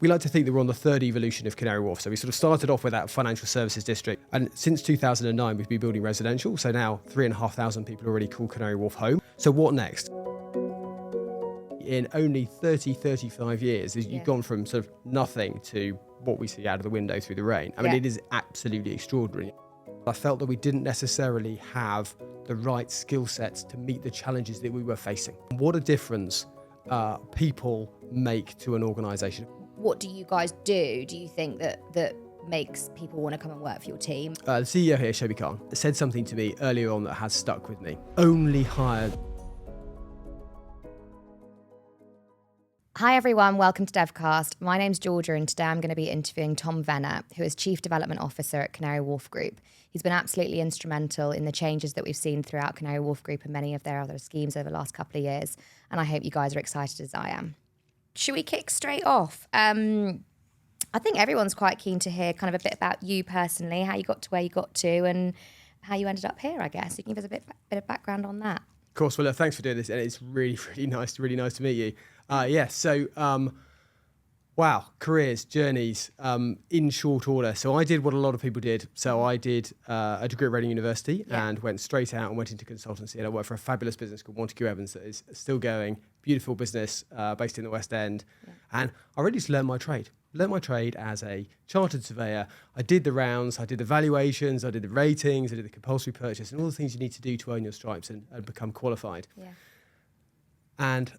We like to think that we're on the third evolution of Canary Wharf. So we sort of started off with that financial services district. And since 2009, we've been building residential. So now 3,500 people already call Canary Wharf home. So what next? In only 35 years, you've gone from sort of nothing to what we see out of the window through the rain. I mean, it is absolutely extraordinary. I felt that we didn't necessarily have the right skill sets to meet the challenges that we were facing. What a difference people make to an organisation. What do you guys do? Do you think that makes people want to come and work for your team? The CEO here, Shobi Khan, said something to me earlier on that has stuck with me. Only hire. Hi everyone, welcome to Devcast. My name's Georgia and today I'm going to be interviewing Tom Venner, who is Chief Development Officer at Canary Wharf Group. He's been absolutely instrumental in the changes that we've seen throughout Canary Wharf Group and many of their other schemes over the last couple of years, and I hope you guys are excited as I am. Should we kick straight off? I think everyone's quite keen to hear kind of a bit about you personally, how you got to where you got to and how you ended up here, I guess. You can give us a bit of background on that. Of course, well, thanks for doing this, and it's really nice to meet you. Wow, careers, journeys, in short order. So I did what a lot of people did. So I did a degree at Reading University and went straight out and went into consultancy. And I worked for a fabulous business called Montague Evans that is still going, beautiful business based in the West End. Yeah. And I really just learned my trade. Learned my trade as a chartered surveyor. I did the rounds, I did the valuations, I did the ratings, I did the compulsory purchase and all the things you need to do to earn your stripes and become qualified. Yeah. And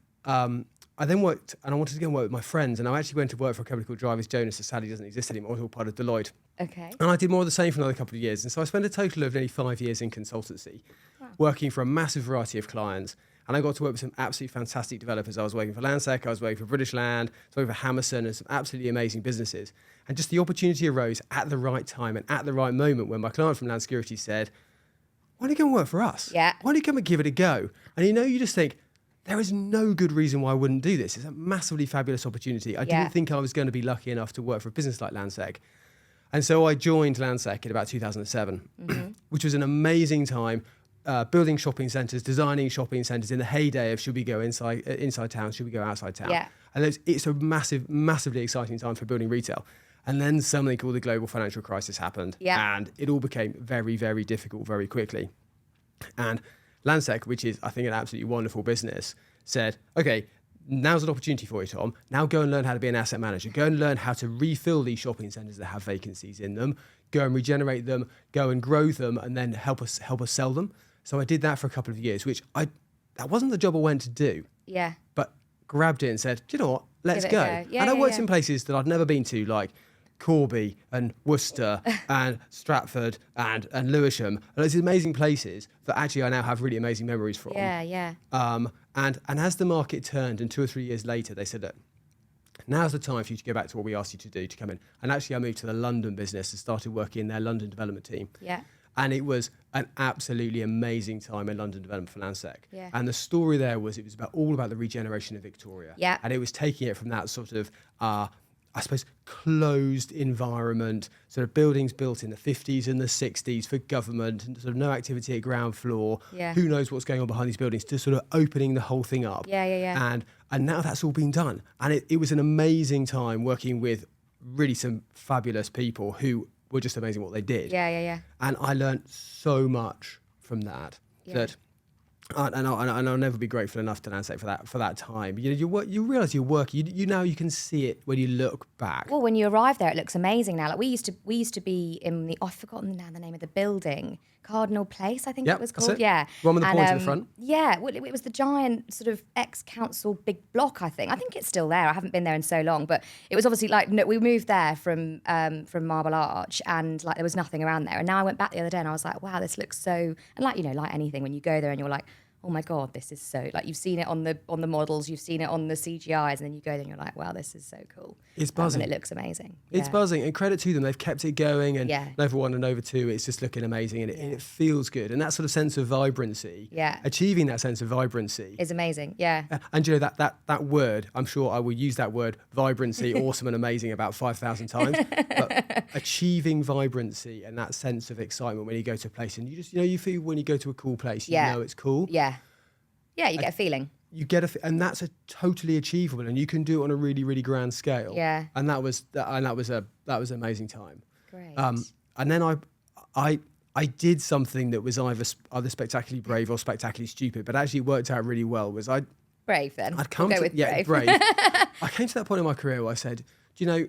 I then worked, and I wanted to go and work with my friends, and I actually went to work for a company called Drivers Jonas that sadly doesn't exist anymore. It was all part of Deloitte. Okay. And I did more of the same for another couple of years. And so I spent a total of nearly 5 years in consultancy, working for a massive variety of clients. And I got to work with some absolutely fantastic developers. I was working for Landsec, I was working for British Land, I was working for Hammerson, and some absolutely amazing businesses. And just the opportunity arose at the right time and at the right moment when my client from Land Security said, why don't you come and work for us? Yeah. Why don't you come and give it a go? And you just think, there is no good reason why I wouldn't do this. It's a massively fabulous opportunity. I didn't think I was going to be lucky enough to work for a business like Landsec. And so I joined Landsec in about 2007, which was an amazing time, building shopping centres, designing shopping centres in the heyday of should we go inside town, should we go outside town? Yeah. And it's a massively exciting time for building retail. And then something called the global financial crisis happened. Yeah. And it all became very, very difficult very quickly. And Landsec, which is, I think, an absolutely wonderful business, said, okay, now's an opportunity for you, Tom. Now go and learn how to be an asset manager. Go and learn how to refill these shopping centres that have vacancies in them. Go and regenerate them, go and grow them, and then help us sell them. So I did that for a couple of years, which that wasn't the job I went to do. Yeah. But grabbed it and said, do you know what? Let's go. Yeah, and I worked in places that I'd never been to, like Corby and Worcester and Stratford and Lewisham. And it's amazing places that actually I now have really amazing memories from. Yeah, yeah. And as the market turned and 2 or 3 years later, they said, look, now's the time for you to go back to what we asked you to do, to come in. And actually I moved to the London business and started working in their London development team. Yeah. And it was an absolutely amazing time in London development for Landsec. Yeah. And the story there was, it was all about the regeneration of Victoria. Yeah. And it was taking it from that sort of, I suppose, closed environment, sort of buildings built in the 50s and the 60s for government, and sort of no activity at ground floor. Yeah. Who knows what's going on behind these buildings, to sort of opening the whole thing up. Yeah, yeah, yeah. And now that's all been done. And it was an amazing time working with really some fabulous people who were just amazing what they did. Yeah, yeah, yeah. And I learned so much from that. Yeah. And I'll never be grateful enough to Landsec for that time. You realise your work. You now you can see it when you look back. Well, when you arrive there, it looks amazing now. Like we used to be in the, I've forgotten now the name of the building, Cardinal Place, I think it was called. It. Yeah, one with the point in the front. Yeah, well, it was the giant sort of ex-council big block. I think it's still there. I haven't been there in so long, but it was obviously like we moved there from Marble Arch, and like there was nothing around there. And now I went back the other day, and I was like, wow, this looks so. And like like anything, when you go there and you're like, oh my God, this is so, like you've seen it on the models, you've seen it on the CGIs, and then you go there and you're like, wow, this is so cool. It's buzzing. And it looks amazing. It's buzzing, and credit to them. They've kept it going, and Nova 1 and Nova 2, it's just looking amazing, and it feels good. And that sort of sense of vibrancy, achieving that sense of vibrancy is amazing, yeah. And that word, I'm sure I will use that word, vibrancy, awesome and amazing, about 5,000 times. But achieving vibrancy and that sense of excitement when you go to a place, and you just, you feel when you go to a cool place, you know it's cool. Yeah. Yeah, you get a feeling. you get and that's a totally achievable, and you can do it on a really, really grand scale. Yeah. And that was an amazing time. Great. And then I did something that was either spectacularly brave or spectacularly stupid, but actually worked out really well. Brave then. I'd come we'll go to with brave. brave. I came to that point in my career where I said, do you know,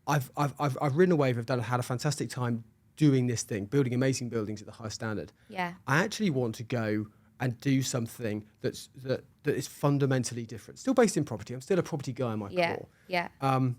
I've ridden a wave. Had a fantastic time doing this thing, building amazing buildings at the highest standard. Yeah. I actually want to go and do something that is fundamentally different. Still based in property. I'm still a property guy in my core. Yeah. And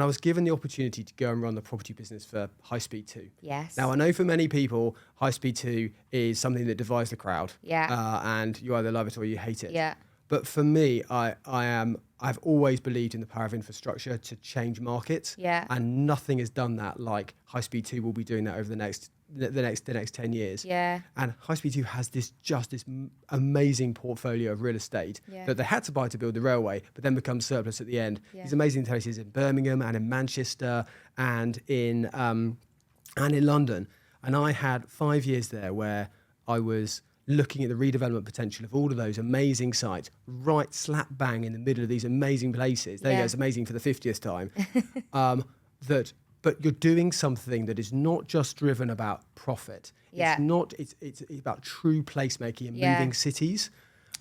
I was given the opportunity to go and run the property business for High Speed 2. Yes. Now, I know for many people, High Speed 2 is something that divides the crowd. Yeah. And you either love it or you hate it. Yeah. But for me, I've always believed in the power of infrastructure to change markets. Yeah. And nothing has done that like High Speed 2 will be doing that over the next 10 years. Yeah. And High Speed 2 has this amazing portfolio of real estate that they had to buy to build the railway, but then becomes surplus at the end. Yeah. These amazing places in Birmingham and in Manchester and in London. And I had 5 years there where I was looking at the redevelopment potential of all of those amazing sites, right slap bang in the middle of these amazing places. There you go, it's amazing for the 50th time. But you're doing something that is not just driven about profit. Yeah. It's about true placemaking and moving cities.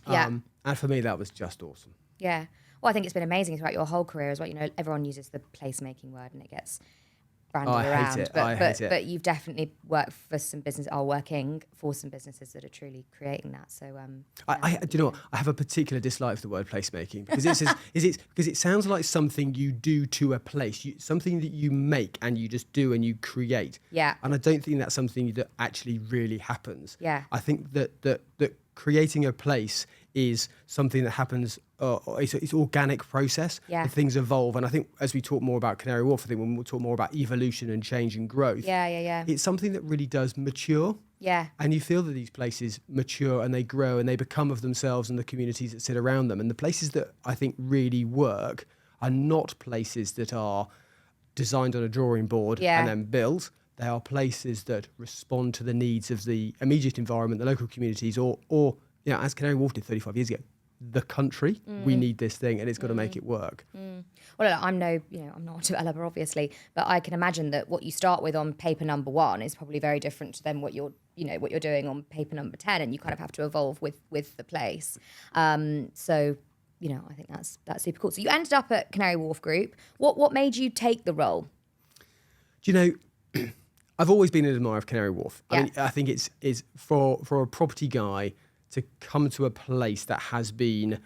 And for me, that was just awesome. Yeah. Well, I think it's been amazing throughout your whole career as well. You know, everyone uses the placemaking word and it gets branded around. I hate it. But you've definitely worked for some working for some businesses that are truly creating that. So do you know what? I have a particular dislike for the word placemaking because because it sounds like something you do to a place, something that you make and you just do and you create. Yeah. And I don't think that's something that actually really happens. Yeah. I think that creating a place is something that happens. It's organic process. Yeah. And things evolve, and I think as we talk more about Canary Wharf, I think when we'll talk more about evolution and change and growth. Yeah. It's something that really does mature. Yeah. And you feel that these places mature and they grow and they become of themselves and the communities that sit around them. And the places that I think really work are not places that are designed on a drawing board and then built. They are places that respond to the needs of the immediate environment, the local communities, or as Canary Wharf did 35 years ago, the country. We need this thing, and it's got to make it work. Well, look, I'm not a developer, obviously, but I can imagine that what you start with on paper number 1 is probably very different than what you're doing on paper number 10, and you kind of have to evolve with the place. So, I think that's super cool. So you ended up at Canary Wharf Group. What made you take the role? Do you know, I've always been an admirer of Canary Wharf. Yeah. I mean, I think it's for a property guy to come to a place that has been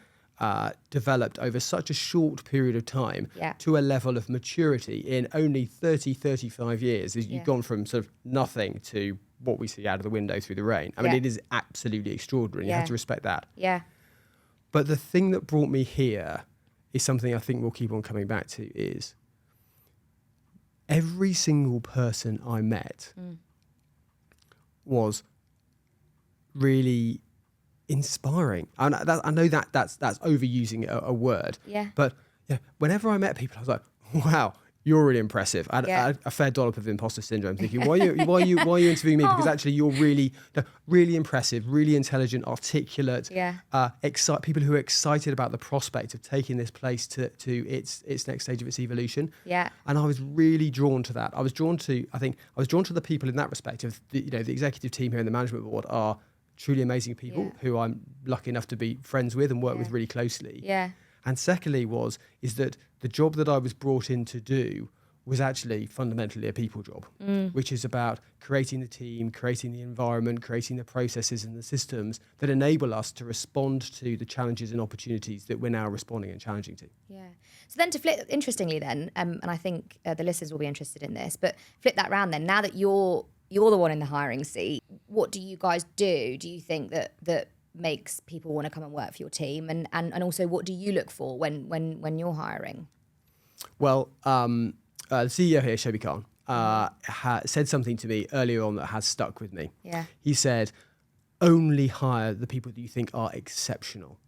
developed over such a short period of time to a level of maturity in only 35 years. You've gone from sort of nothing to what we see out of the window through the rain. I mean, it is absolutely extraordinary. You have to respect that. Yeah. But the thing that brought me here is something I think we'll keep on coming back to is every single person I met was really inspiring. I know that's overusing a word. Yeah. But whenever I met people, I was like, wow, you're really impressive. I had a fair dollop of imposter syndrome, thinking, why are you interviewing me? Because actually, you're really impressive, really intelligent, articulate. People who are excited about the prospect of taking this place to its next stage of its evolution. Yeah. And I was really drawn to that. I was drawn to the people in that respect. Of the executive team here and the management board are truly amazing people who I'm lucky enough to be friends with and work with really closely. Yeah. And secondly is that the job that I was brought in to do was actually fundamentally a people job, which is about creating the team, creating the environment, creating the processes and the systems that enable us to respond to the challenges and opportunities that we're now responding and challenging to. Yeah. So then to flip, interestingly then, and I think the listeners will be interested in this, but flip that round then, now that you're the one in the hiring seat, what do you guys do? Do you think that makes people want to come and work for your team? And also, what do you look for when you're hiring? Well, the CEO here, Shobi Khan, said something to me earlier on that has stuck with me. Yeah. He said, only hire the people that you think are exceptional.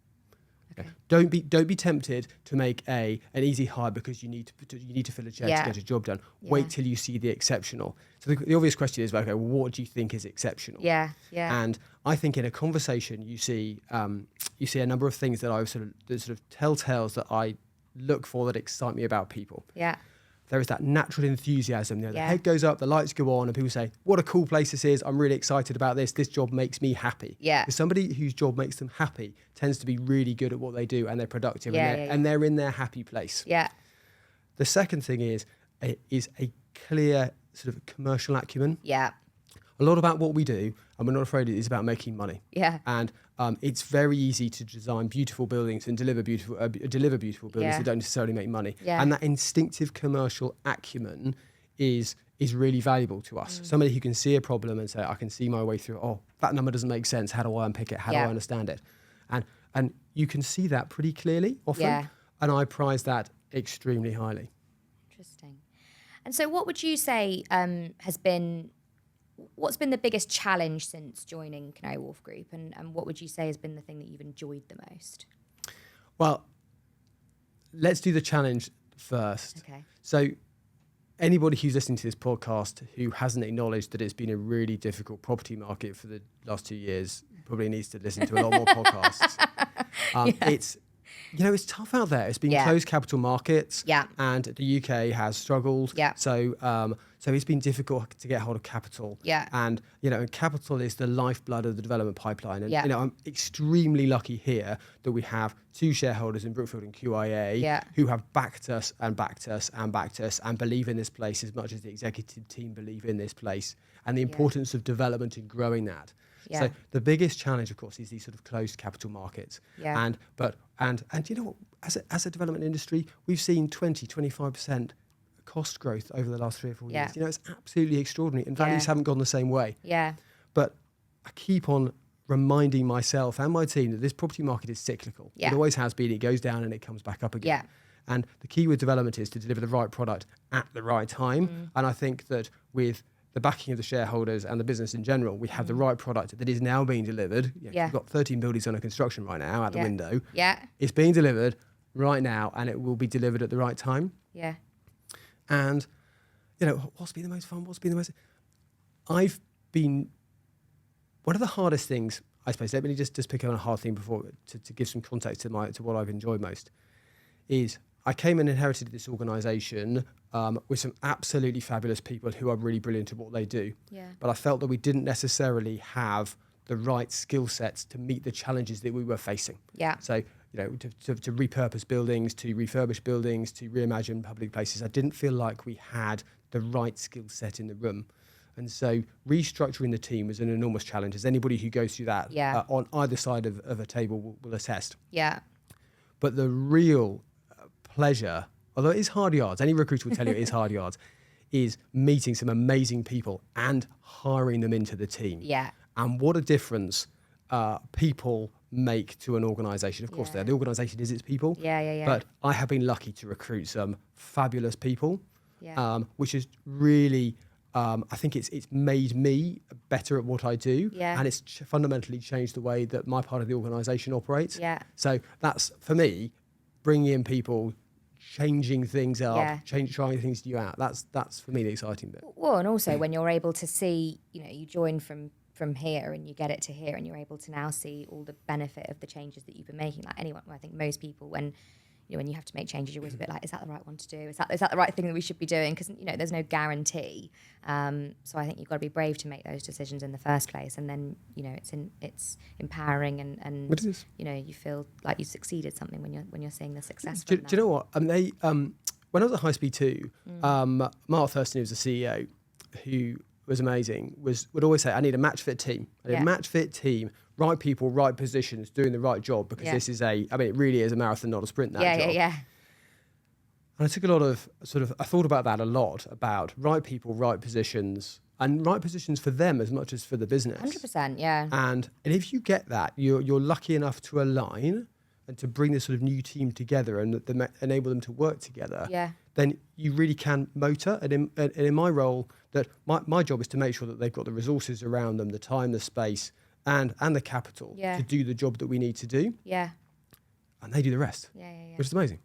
Okay. Don't be tempted to make an easy hire because you need to fill a chair to get a job done. Wait till you see the exceptional. So the obvious question is, okay, well, what do you think is exceptional? Yeah. And I think in a conversation you see a number of things that sort of telltales that I look for that excite me about people. Yeah. There is that natural enthusiasm. The head goes up, the lights go on, and people say, what a cool place this is. I'm really excited about this. This job makes me happy. Yeah. Because somebody whose job makes them happy tends to be really good at what they do, and they're productive, and they're in their happy place. Yeah. The second thing is a clear sort of commercial acumen. Yeah. A lot about what we do, and we're not afraid it is about making money. Yeah. And it's very easy to design beautiful buildings and deliver beautiful buildings that don't necessarily make money. Yeah. And that instinctive commercial acumen is really valuable to us. Somebody who can see a problem and say, I can see my way through it. Oh, that number doesn't make sense. How do I unpick it? How do I understand it? And you can see that pretty clearly often. Yeah. And I prize that extremely highly. Interesting. And so what would you say what's been the biggest challenge since joining Canary Wharf Group, and what would you say has been the thing that you've enjoyed the most? Well, let's do the challenge first. Okay. So anybody who's listening to this podcast who hasn't acknowledged that it's been a really difficult property market for the last 2 years probably needs to listen to a lot more podcasts. It's tough out there. It's been closed capital markets, and the UK has struggled. Yeah. So it's been difficult to get hold of capital. Yeah. And capital is the lifeblood of the development pipeline. And I'm extremely lucky here that we have 2 shareholders in Brookfield and Qay who have backed us and backed us and backed us and believe in this place as much as the executive team believe in this place and the importance of development and growing that. Yeah. So the biggest challenge, of course, is these sort of closed capital markets. Yeah. And as a development industry, we've seen 20-25% cost growth over the last 3 or 4 years. It's absolutely extraordinary, and values haven't gone the same way. Yeah. But I keep on reminding myself and my team that this property market is cyclical. Yeah. It always has been. It goes down and it comes back up again. Yeah. And the key with development is to deliver the right product at the right time. And I think that with the backing of the shareholders and the business in general, we have the right product that is now being delivered. We've got 13 buildings under construction right now out the window. Yeah. It's being delivered right now, and it will be delivered at the right time. Yeah. And, what's been the most fun? One of the hardest things, I suppose, let me just pick on a hard thing before to give some context to what I've enjoyed most, is I came and inherited this organisation with some absolutely fabulous people who are really brilliant at what they do. Yeah. But I felt that we didn't necessarily have the right skill sets to meet the challenges that we were facing. Yeah. So, to repurpose buildings, to refurbish buildings, to reimagine public places, I didn't feel like we had the right skill set in the room. And so restructuring the team was an enormous challenge, as anybody who goes through that on either side of a table will attest. Yeah. But the real pleasure, although it is hard yards, any recruiter will tell you it is hard yards, is meeting some amazing people and hiring them into the team. Yeah. And what a difference people make to an organisation. Of course, the organisation is its people. Yeah. But I have been lucky to recruit some fabulous people, which is really, I think it's made me better at what I do. Yeah. And it's fundamentally changed the way that my part of the organisation operates. Yeah. So that's, for me, bringing in people, changing things up, trying things new out. That's for me the exciting bit. Well, and also when you're able to see, you join from here and you get it to here, and you're able to now see all the benefit of the changes that you've been making. Like anyone, I think most people, when you have to make changes, you're always a bit like, is that the right one to do? Is that the right thing that we should be doing? Because there's no guarantee. So I think you've got to be brave to make those decisions in the first place, and then it's empowering and It is. you feel like you succeeded something when you're seeing the success. Do you know what? When I was at High Speed 2, Mark Thurston, who was the CEO, who was amazing, would always say, I need a match fit team. I need a match fit team, right people, right positions, doing the right job, because this is it really is a marathon, not a sprint, that job. Yeah. And I took a lot of I thought about that a lot, about right people, right positions, and right positions for them as much as for the business. 100%, yeah. And if you get that, you're lucky enough to align and to bring this sort of new team together and enable them to work together. Yeah. Then you really can motor. And in my role, that my job is to make sure that they've got the resources around them, the time, the space, and the capital to do the job that we need to do. Yeah. and they do the rest. Which is amazing.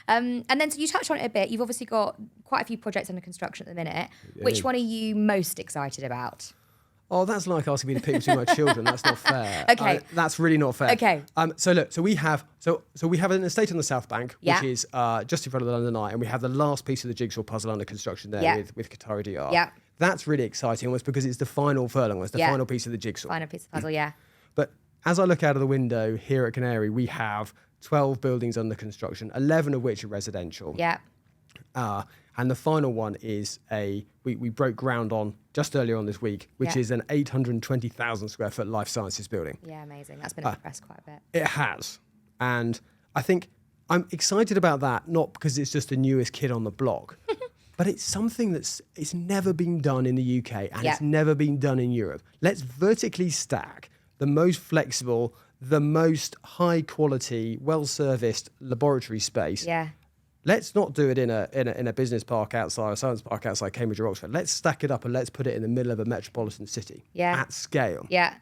And then, so you touched on it a bit. You've obviously got quite a few projects under construction at the minute. Which one are you most excited about? Oh, that's like asking me to pick between my children. That's not fair. Okay. That's really not fair. Okay. So we have an estate on the South Bank, which is just in front of the London Eye, and we have the last piece of the jigsaw puzzle under construction there with Qatari Diar. Yeah. That's really exciting, almost because it's the final furlong, it's the final piece of the jigsaw. Final piece of puzzle, yeah. But as I look out of the window here at Canary, we have 12 buildings under construction, 11 of which are residential. Yeah. And the final one is we broke ground on just earlier on this week, which is an 820,000 square foot life sciences building. Yeah, amazing. That's been in the press quite a bit. It has. And I think I'm excited about that, not because it's just the newest kid on the block, but it's something it's never been done in the UK and it's never been done in Europe. Let's vertically stack the most flexible, the most high quality, well-serviced laboratory space. Yeah. Let's not do it in a business park outside, a science park outside Cambridge or Oxford. Let's stack it up and let's put it in the middle of a metropolitan city at scale. Yeah.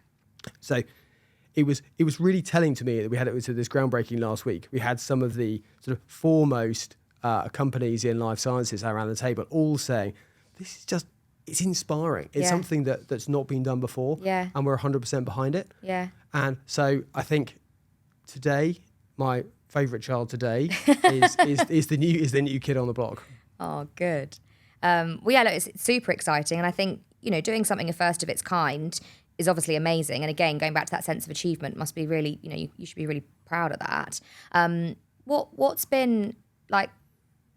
So it was really telling to me that we had this groundbreaking last week. We had some of the sort of foremost companies in life sciences around the table all saying, this is just, it's inspiring. It's something that's not been done before. Yeah. And we're 100% behind it. Yeah. And so I think today, my favourite child today is the new kid on the block. Oh, good. Well, yeah, look, it's super exciting. And I think, doing something a first of its kind is obviously amazing. And again, going back to that sense of achievement must be really, you should be really proud of that. What's been like,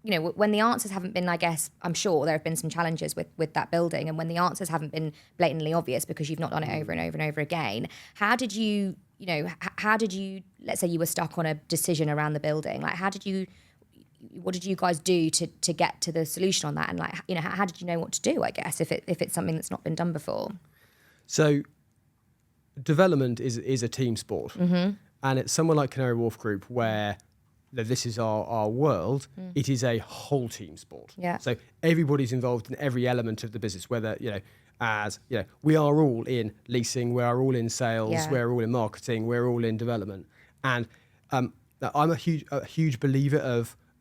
when the answers haven't been, I guess, I'm sure there have been some challenges with that building. And when the answers haven't been blatantly obvious because you've not done it over and over and over again, how did you, let's say you were stuck on a decision around the building, like what did you guys do to get to the solution on that? And like, how did you know what to do, I guess, if it's something that's not been done before? So development is a team sport. Mm-hmm. And it's somewhere like Canary Wharf Group where this is our world, it is a whole team sport. Yeah. So everybody's involved in every element of the business, whether, we are all in leasing, we are all in sales, we're all in marketing, we're all in development. And I'm a huge believer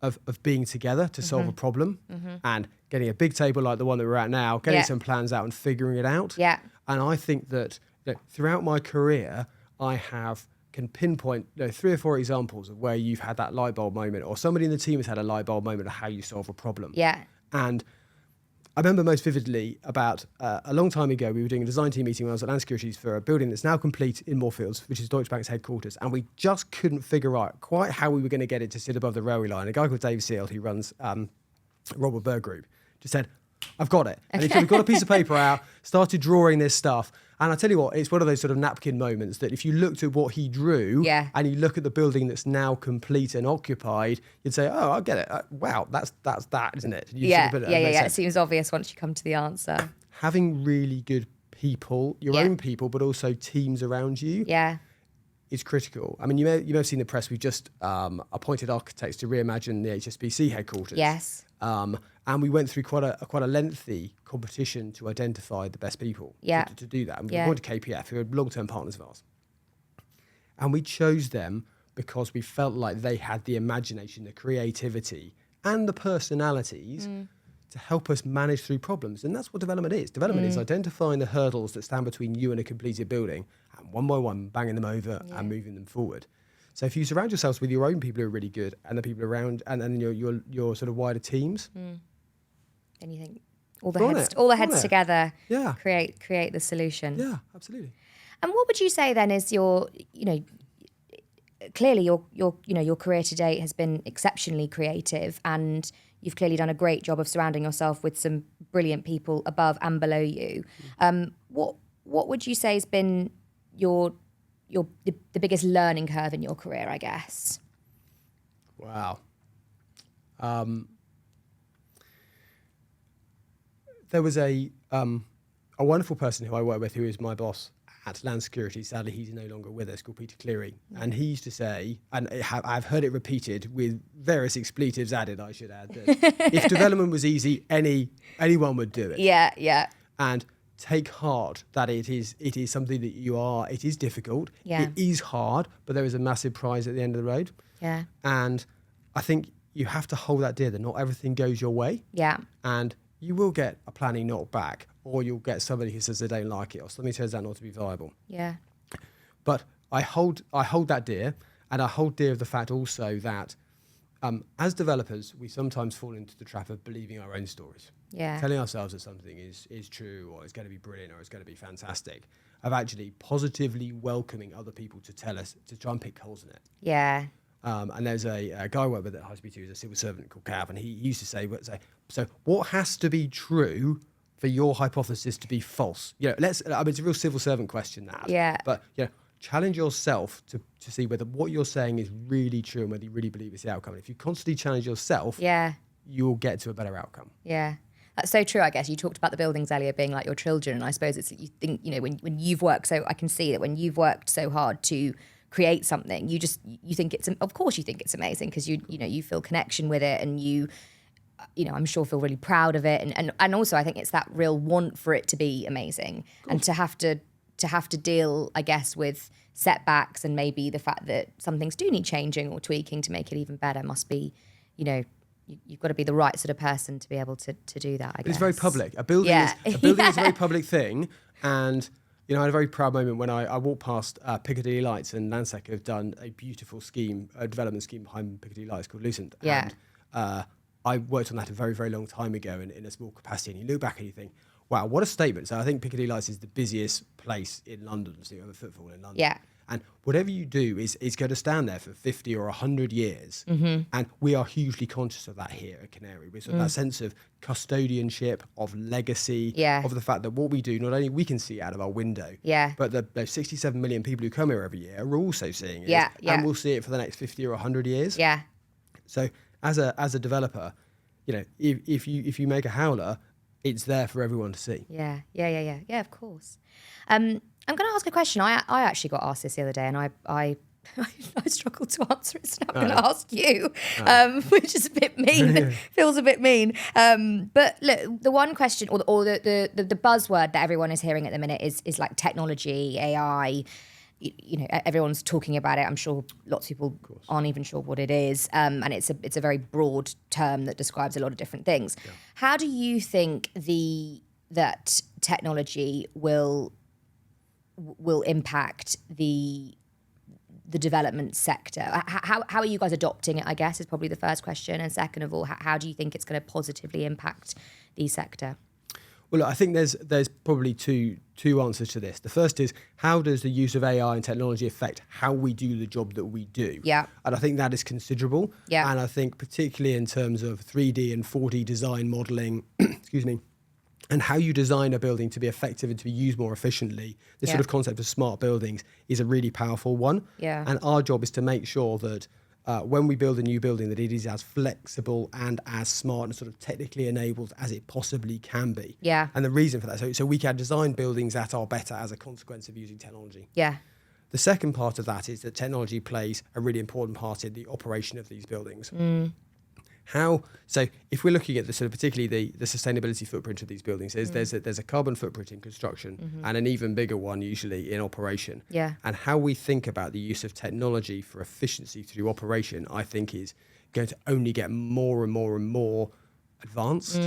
of being together to solve a problem and getting a big table like the one that we're at now, getting some plans out and figuring it out. Yeah. And I think that throughout my career, I can pinpoint 3 or 4 examples of where you've had that light bulb moment or somebody in the team has had a light bulb moment of how you solve a problem. Yeah. And I remember most vividly about a long time ago, we were doing a design team meeting when I was at Land Securities for a building that's now complete in Moorfields, which is Deutsche Bank's headquarters. And we just couldn't figure out quite how we were going to get it to sit above the railway line. A guy called Dave Seald, who runs Robert Berg Group, just said, I've got it. And he got a piece of paper out, started drawing this stuff. And I tell you what, it's one of those sort of napkin moments that if you looked at what he drew and you look at the building that's now complete and occupied, you'd say, oh, I get it. Wow, that's that, isn't it? It seems obvious once you come to the answer. Having really good people, your own people, but also teams around you is critical. I mean, you may have seen the press. We've just appointed architects to reimagine the HSBC headquarters. Yes. And we went through quite a lengthy competition to identify the best people to do that. And we appointed KPF, who are long-term partners of ours. And we chose them because we felt like they had the imagination, the creativity, and the personalities to help us manage through problems. And that's what development is. Development is identifying the hurdles that stand between you and a completed building, and one by one, banging them over and moving them forward. So if you surround yourselves with your own people who are really good and the people around and then your sort of wider teams, then you think all the heads together create the solution. Yeah, absolutely. And what would you say then is clearly your career to date has been exceptionally creative, and you've clearly done a great job of surrounding yourself with some brilliant people above and below you. What would you say has been the biggest learning curve in your career, I guess? Wow. There was a wonderful person who I work with who is my boss at Land Security. Sadly, he's no longer with us, called Peter Cleary. And he used to say, and I've heard it repeated with various expletives added, I should add, that if development was easy, anyone would do it. Yeah. And take heart that it is something that it is difficult. Yeah. It is hard, but there is a massive prize at the end of the road. Yeah. And I think you have to hold that dear that not everything goes your way. Yeah. And you will get a planning knocked back, or you'll get somebody who says they don't like it, or something turns out not to be viable. Yeah. But I hold that dear, and I hold dear of the fact also that as developers, we sometimes fall into the trap of believing our own stories. Yeah. Telling ourselves that something is true, or it's going to be brilliant, or it's going to be fantastic. Of actually positively welcoming other people to tell us, to try and pick holes in it. Yeah. And there's a guy I work with at High Speed 2 who's a civil servant called Cav, and he used to say, so what has to be true for your hypothesis to be false? It's a real civil servant question, that. Yeah. But, challenge yourself to see whether what you're saying is really true and whether you really believe it's the outcome. And if you constantly challenge yourself, you'll get to a better outcome. Yeah. That's so true, I guess. You talked about the buildings earlier being like your children, and I suppose it's, you think, when you've worked, so I can see that when you've worked so hard to create something, you think of course you think it's amazing, because you feel connection with it, and I'm sure feel really proud of it, and also I think it's that real want for it to be amazing, and to have to deal, I guess, with setbacks, and maybe the fact that some things do need changing or tweaking to make it even better must be, you've got to be the right sort of person to be able to do that, I guess. It's very public. A building is a very public thing, and I had a very proud moment when I walked past Piccadilly Lights, and Lansec have done a beautiful scheme, a development scheme behind Piccadilly Lights called Lucent. Yeah. And I worked on that a very, very long time ago in a small capacity, and you look back and you think, wow, what a statement. So I think Piccadilly Lights is the busiest place in London, so you have a footfall in London. Yeah. And whatever you do is going to stand there for 50 or 100 years. Mm-hmm. And we are hugely conscious of that here at Canary. We're sort of that sense of custodianship, of legacy, of the fact that what we do, not only we can see out of our window, but those 67 million people who come here every year are also seeing it. And we'll see it for the next 50 or 100 years. Yeah. So as a developer, if you make a howler, it's there for everyone to see. Yeah, of course. I'm going to ask a question. I actually got asked this the other day, and I struggled to answer it, so I'm going to ask you, which is a bit mean. Feels a bit mean. But look, the one question, or the buzzword that everyone is hearing at the minute is like technology, AI. Everyone's talking about it. I'm sure lots of people aren't even sure what it is, and it's a very broad term that describes a lot of different things. Yeah. How do you think that technology will impact the development sector? How are you guys adopting it, I guess, is probably the first question. And second of all, how do you think it's going to positively impact the sector? Well, look, I think there's probably two answers to this. The first is, how does the use of AI and technology affect how we do the job that we do? Yeah. And I think that is considerable. Yeah. And I think particularly in terms of 3D and 4D design modelling, excuse me, and how you design a building to be effective and to be used more efficiently, this sort of concept of smart buildings is a really powerful one. Yeah. And our job is to make sure that when we build a new building, that it is as flexible and as smart and sort of technically enabled as it possibly can be. Yeah. And the reason for that, so we can design buildings that are better as a consequence of using technology. Yeah. The second part of that is that technology plays a really important part in the operation of these buildings. So if we're looking at the sort of particularly the sustainability footprint of these buildings, there's a carbon footprint in construction and an even bigger one usually in operation. Yeah. And how we think about the use of technology for efficiency through operation, I think, is going to only get more and more and more advanced.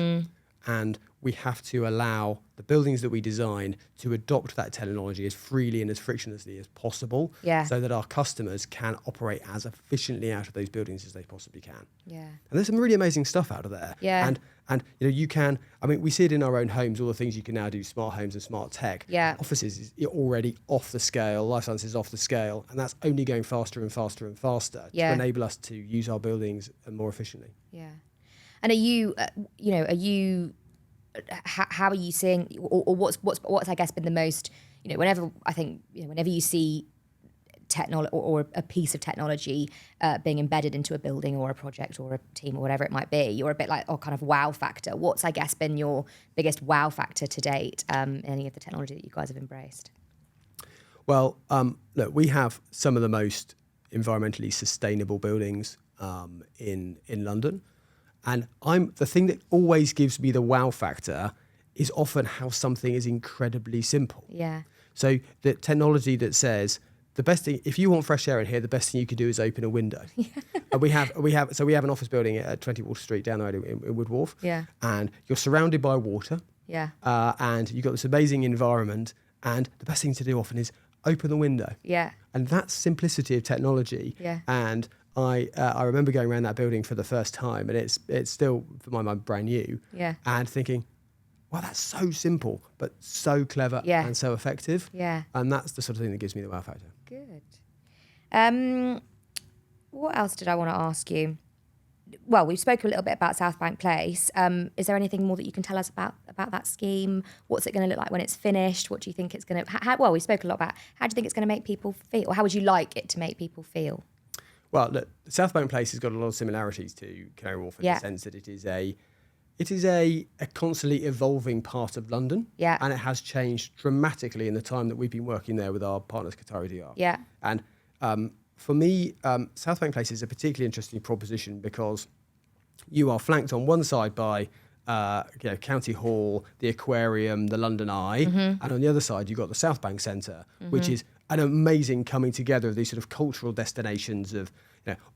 And we have to allow the buildings that we design to adopt that technology as freely and as frictionlessly as possible, so that our customers can operate as efficiently out of those buildings as they possibly can. Yeah. And there's some really amazing stuff out of there. Yeah. And you can, we see it in our own homes, all the things you can now do, smart homes and smart tech. Yeah. Offices is already off the scale, life sciences is off the scale, and that's only going faster and faster and faster to enable us to use our buildings more efficiently. Yeah. And are you, how are you seeing, or what's I guess been the most, whenever you see technology or a piece of technology being embedded into a building or a project or a team or whatever it might be, you're a bit like, kind of wow factor. What's I guess been your biggest wow factor to date, any of the technology that you guys have embraced? Well, look, we have some of the most environmentally sustainable buildings in London. And the thing that always gives me the wow factor is often how something is incredibly simple. Yeah. So the technology that says the best thing, if you want fresh air in here, the best thing you could do is open a window. And we have an office building at 20 Water Street down the road in Wood Wharf. Yeah. And you're surrounded by water. Yeah. And you've got this amazing environment. And the best thing to do often is open the window. Yeah. And that's simplicity of technology. Yeah. And I remember going around that building for the first time, and it's still, for my mind, brand new. Yeah. And thinking, wow, that's so simple, but so clever and so effective. Yeah. And that's the sort of thing that gives me the wow factor. Good. What else did I want to ask you? Well, we've spoken a little bit about South Bank Place. Is there anything more that you can tell us about that scheme? What's it going to look like when it's finished? What do you think it's going to... Well, we spoke a lot about how do you think it's going to make people feel? Or how would you like it to make people feel? Well, look, South Bank Place has got a lot of similarities to Canary Wharf in the sense that it is a constantly evolving part of London. Yeah. And it has changed dramatically in the time that we've been working there with our partners, Qatari Diar. Yeah. And for me, South Bank Place is a particularly interesting proposition because you are flanked on one side by County Hall, the Aquarium, the London Eye, and on the other side you've got the South Bank Centre, which is an amazing coming together of these sort of cultural destinations of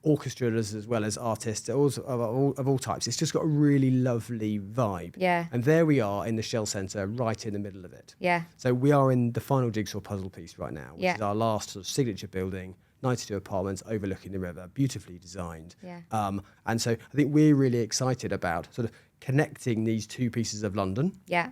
orchestras as well as artists of all types. It's just got a really lovely vibe. Yeah. And there we are in the Shell Centre, right in the middle of it. Yeah. So we are in the final jigsaw puzzle piece right now, which Yeah. is our last sort of signature building, 92 apartments overlooking the river, beautifully designed. Yeah. And so I think we're really excited about sort of connecting these two pieces of London. Yeah.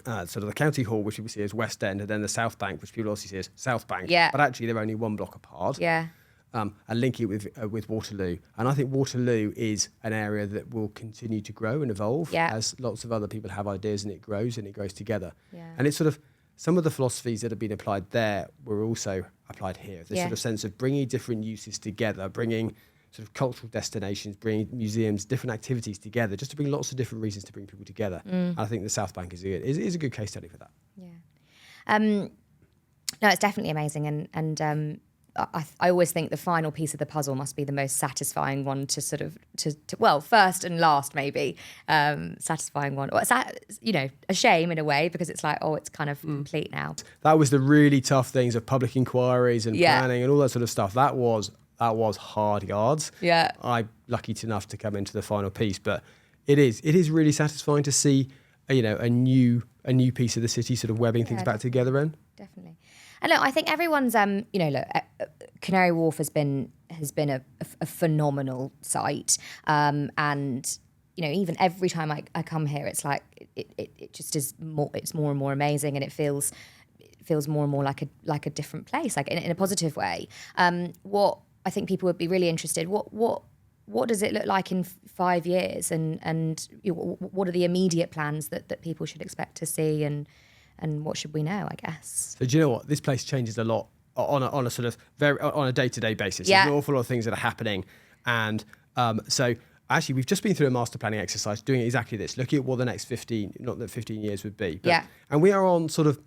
Sort of the County Hall, which we see as West End, and then the South Bank, which people also see as South Bank. Yeah. But actually they're only one block apart. Yeah. And link it with Waterloo. And I think Waterloo is an area that will continue to grow and evolve as lots of other people have ideas, and it grows together. Yeah. And it's sort of some of the philosophies that have been applied there were also applied here. This sort of sense of bringing different uses together, bringing sort of cultural destinations, bringing museums, different activities together, just to bring lots of different reasons to bring people together. And I think the South Bank is a good case study for that. Yeah. No, it's definitely amazing. And I always think the final piece of the puzzle must be the most satisfying one to sort of, well, first and last maybe, satisfying one. Or it's, a shame in a way because it's like, it's kind of complete now. That was the really tough things of public inquiries and planning and all that sort of stuff. That was hard yards. Yeah. I'm lucky enough to come into the final piece, but it is really satisfying to see, a new piece of the city sort of webbing things back together in. Definitely. And look, I think everyone's, Canary Wharf has been a phenomenal site. And, even every time I come here, it's like, it just is more, it's more and more amazing, and it feels more and more like a different place, like in a positive way. What I think people would be really interested, what does it look like in 5 years? And what are the immediate plans that people should expect to see, and what should we know, I guess? So do you know what? This place changes a lot on a sort of on a day-to-day basis. Yeah. There's an awful lot of things that are happening. And so actually we've just been through a master planning exercise doing exactly this, looking at what the next 15 years would be. And we are on sort of,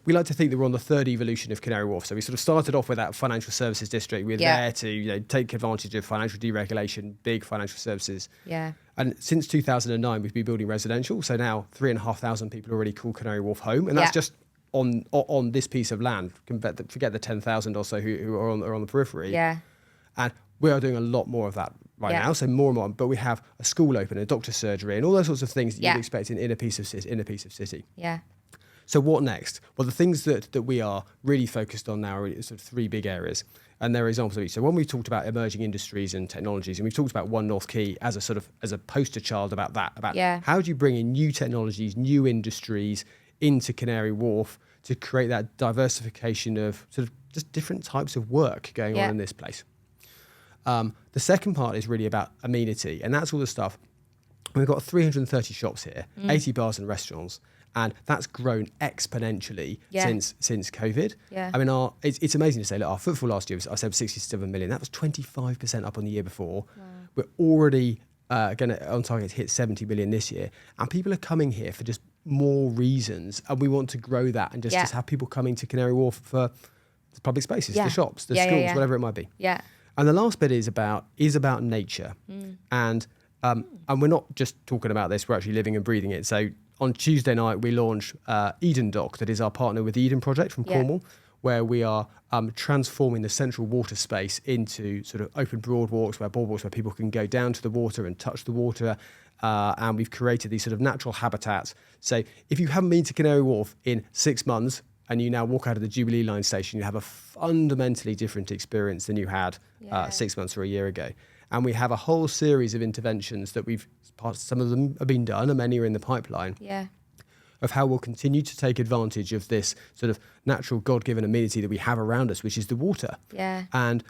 we like to think that we're on the third evolution of Canary Wharf. So we sort of started off with that financial services district. We're there to take advantage of financial deregulation, big financial services. Yeah. And since 2009, we've been building residential. So now 3,500 people already call Canary Wharf home. And that's just on this piece of land. Forget the 10,000 or so who are on the periphery. Yeah. And we are doing a lot more of that right now. So more and more. But we have a school open, a doctor's surgery, and all those sorts of things that you'd expect in a piece of city. Yeah. So what next? Well, the things that we are really focused on now are sort of three big areas, and there are examples of each. So when we've talked about emerging industries and technologies, and we've talked about One North Quay as a poster child about that, how do you bring in new technologies, new industries into Canary Wharf to create that diversification of sort of just different types of work going on in this place. The second part is really about amenity, and that's all the stuff. We've got 330 shops here, 80 bars and restaurants. And that's grown exponentially since COVID. Yeah. I mean, it's amazing to say, look, our footfall last year was, I said, 67 million. That was 25% up on the year before. Wow. We're already going to, on target to hit 70 million this year. And people are coming here for just more reasons. And we want to grow that and just have people coming to Canary Wharf for the public spaces, the shops, the schools, whatever it might be. Yeah. And the last bit is about nature. And And we're not just talking about this, we're actually living and breathing it. So on Tuesday night, we launched Eden Dock, that is our partner with the Eden Project from Cornwall, where we are transforming the central water space into sort of open boardwalks, where people can go down to the water and touch the water. And we've created these sort of natural habitats. So if you haven't been to Canary Wharf in 6 months and you now walk out of the Jubilee Line station, you have a fundamentally different experience than you had 6 months or a year ago. And we have a whole series of interventions that some of them have been done and many are in the pipeline. Yeah. Of how we'll continue to take advantage of this sort of natural God-given amenity that we have around us, which is the water. Yeah. And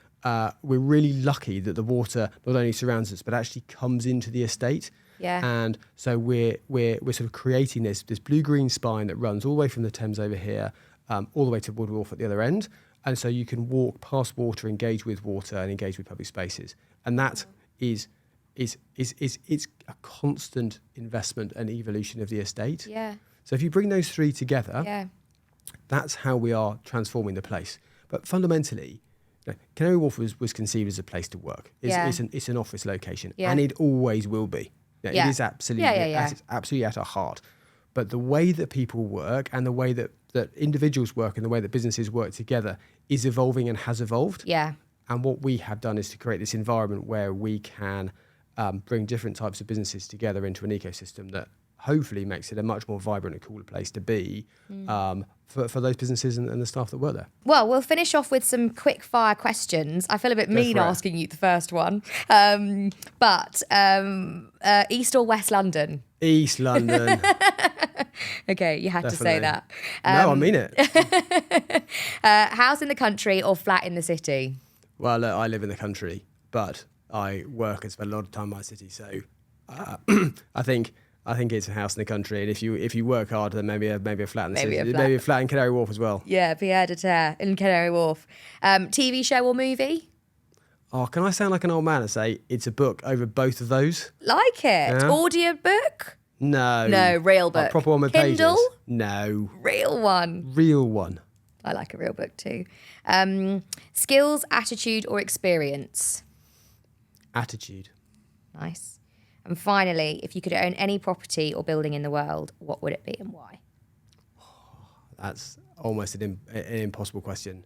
we're really lucky that the water not only surrounds us, but actually comes into the estate. Yeah. And so we're sort of creating this blue-green spine that runs all the way from the Thames over here, all the way to Wood Wharf at the other end. And so you can walk past water, engage with water, and engage with public spaces. And that is it's a constant investment and evolution of the estate. Yeah. So if you bring those three together, that's how we are transforming the place. But fundamentally, Canary Wharf was conceived as a place to work. It's an office location, and it always will be. It is absolutely, it's absolutely at our heart. But the way that people work and the way that individuals work and the way that businesses work together is evolving and has evolved. Yeah. And what we have done is to create this environment where we can bring different types of businesses together into an ecosystem that hopefully makes it a much more vibrant and cooler place to be for those businesses and the staff that work there. Well, we'll finish off with some quick fire questions. I feel a bit mean asking you the first one. But East or West London? East London. Okay, you had to say that. No, I mean it. House in the country or flat in the city? Well, look, I live in the country, but I work and spend a lot of time in my city. So I think it's a house in the country, and if you work hard, then maybe a flat in the city, maybe a flat in Canary Wharf as well. Yeah, Pierre de Terre in Canary Wharf. TV show or movie? Oh, can I sound like an old man and say it's a book over both of those? Like it. Yeah. Audio book? No, real book. Like proper one with Kindle? pages. No, Real one. real one. I like a real book too. Skills, attitude, or experience? Attitude. Nice. And finally, if you could own any property or building in the world, what would it be and why? That's almost an impossible question.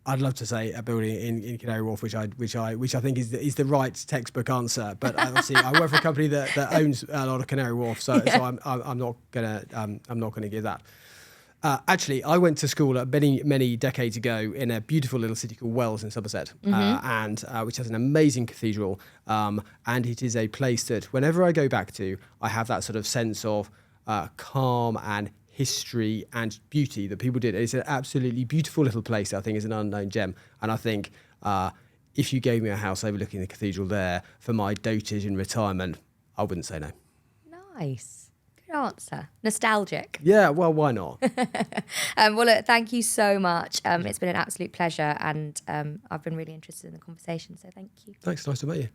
I'd love to say a building in Canary Wharf, which I think is the right textbook answer. But obviously, I work for a company that owns a lot of Canary Wharf, so I'm not gonna give that. Actually, I went to school many decades ago in a beautiful little city called Wells in Somerset, and which has an amazing cathedral. And it is a place that whenever I go back to, I have that sort of sense of calm and history and beauty that people did. It's an absolutely beautiful little place. I think is an unknown gem, and I think if you gave me a house overlooking the cathedral there for my dotage in retirement, I wouldn't say no. Nice. Good answer. Nostalgic. Yeah, well, why not? Well, look, thank you so much. It's been an absolute pleasure, and I've been really interested in the conversation, so thank you. Thanks, nice to meet you.